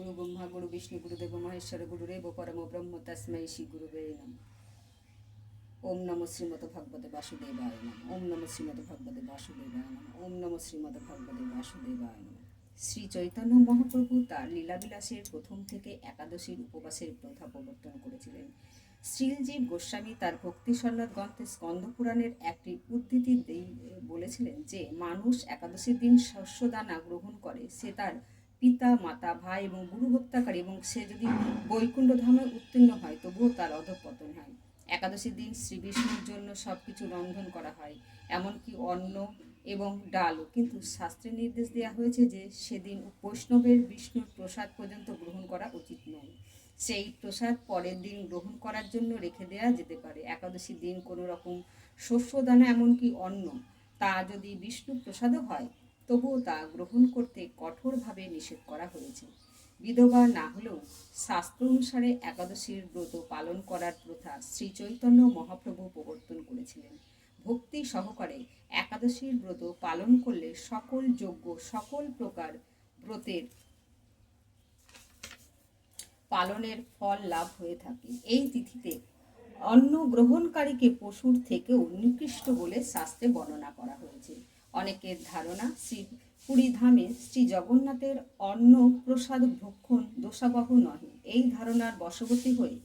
गुरु ब्रह्मा गुरु विष्णु गुरुदेव महेश्वर गुरुरेव परम ब्रह्म तस्मै श्री गुरुवे नमः। ओम नमो श्रीमद भगवते वासुदेवाय नमः। ओम नमो श्रीमद भगवते वासुदेवाय नमः। ओम नमो श्रीमद भगवते वासुदेवाय नमः। শ্রী চৈতন্য মহাপ্রভু তার লীলাবিলাসের প্রথম থেকে একাদশীর উপবাসের প্রথা প্রবর্তন করেছিলেন। শ্রীলজীব গোস্বামী তার ভক্তি সন্ন্যাস গ্রন্থে স্কন্দ পুরাণের একটি উদ্ধৃতি বলেছিলেন যে মানুষ একাদশীর দিন শস্যদানা গ্রহণ করে সে তার পিতা মাতা ভাই এবং গুরু হত্যাকারী, এবং সে যদি বৈকুণ্ঠ ধামে উত্তীর্ণ হয় তবুও তার অধঃপতন হয়। একাদশীর দিন শ্রী বিষ্ণুর জন্য সব কিছু রন্ধন করা হয়, এমনকি অন্ন এবং ডালও, কিন্তু শাস্ত্রে নির্দেশ দেওয়া হয়েছে যে সেদিন বৈষ্ণবের বিষ্ণুর প্রসাদ পর্যন্ত গ্রহণ করা উচিত নয়। সেই প্রসাদ পরের দিন গ্রহণ করার জন্য রেখে দেওয়া যেতে পারে। একাদশীর দিন কোনো রকম শস্যদানা এমনকি অন্ন তা যদি বিষ্ণু প্রসাদও হয় তবুও তা গ্রহণ করতে কঠোরভাবে নিষেধ করা হয়েছে। বিধবা না হলেও শাস্ত্র অনুসারে একাদশীর ব্রত পালন করার প্রথা শ্রী চৈতন্য মহাপ্রভু প্রবর্তন করেছিলেন। ভক্তি সহকারে একাদশীর ব্রত পালন করলে সকল যজ্ঞ সকল প্রকার ব্রতের পালনের ফল লাভ হয়ে থাকে। এই তিথিতে অন্ন গ্রহণকারীকে পশুর থেকেও নিকৃষ্ট বলে শাস্ত্রে বর্ণনা করা হয়েছে। অনেকের ধারণা শ্রী পুরী ধামে শ্রী জগন্নাথের অন্ন প্রসাদ ভক্ষণ দোষাবহ নহে। এই ধারণার বশবর্তী হয়ে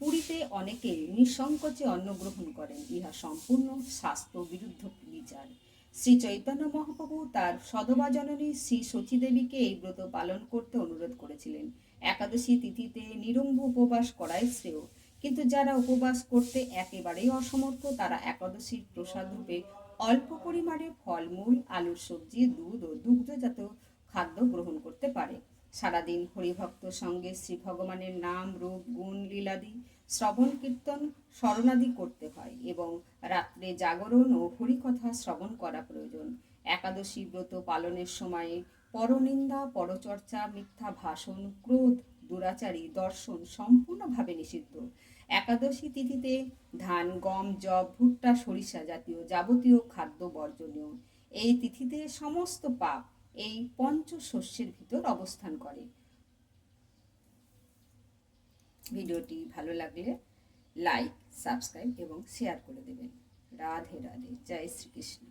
পুরীতে অনেকে নিঃসংকোচে অন্ন গ্রহণ করেন। ইহা সম্পূর্ণ শাস্ত্র বিরুদ্ধ বিচার। শ্রী চৈতন্য মহাপ্রভু তার সধবা জননী শ্রী সচীদেবীকে এই ব্রত পালন করতে অনুরোধ করেছিলেন। একাদশী তিথিতে নিরম্ভ উপবাস করাই শ্রেয়, কিন্তু যারা উপবাস করতে একেবারেই অসমর্থ তারা একাদশীর প্রসাদ রূপে অল্প পরিমাণে ফলমূল, আলুর সবজি, দুধ ও দুগ্ধজাত খাদ্য গ্রহণ করতে পারে। সারাদিন হরিভক্ত সঙ্গে শ্রী ভগবানের নাম রূপ গুণ লীলাদি শ্রবণ কীর্তন স্মরণাদি করতে হয় এবং রাত্রে জাগরণ ও হরিকথা শ্রবণ করা প্রয়োজন। একাদশী ব্রত পালনের সময়ে পরনিন্দা, পরচর্চা, মিথ্যা ভাষণ, ক্রোধ, দুরাচারী দর্শন সম্পূর্ণভাবে নিষিদ্ধ। একাদশী তিথিতে ধান, গম, যব, ভুট্টা, সরিষা জাতীয় যাবতীয় খাদ্য বর্জনীয়। এই তিথিতে সমস্ত পাপ এই পঞ্চশস্যের ভিতর অবস্থান করে। ভিডিওটি ভালো লাগলে লাইক, সাবস্ক্রাইব এবং শেয়ার করে দেবেন। রাধে রাধে। জয় শ্রীকৃষ্ণ।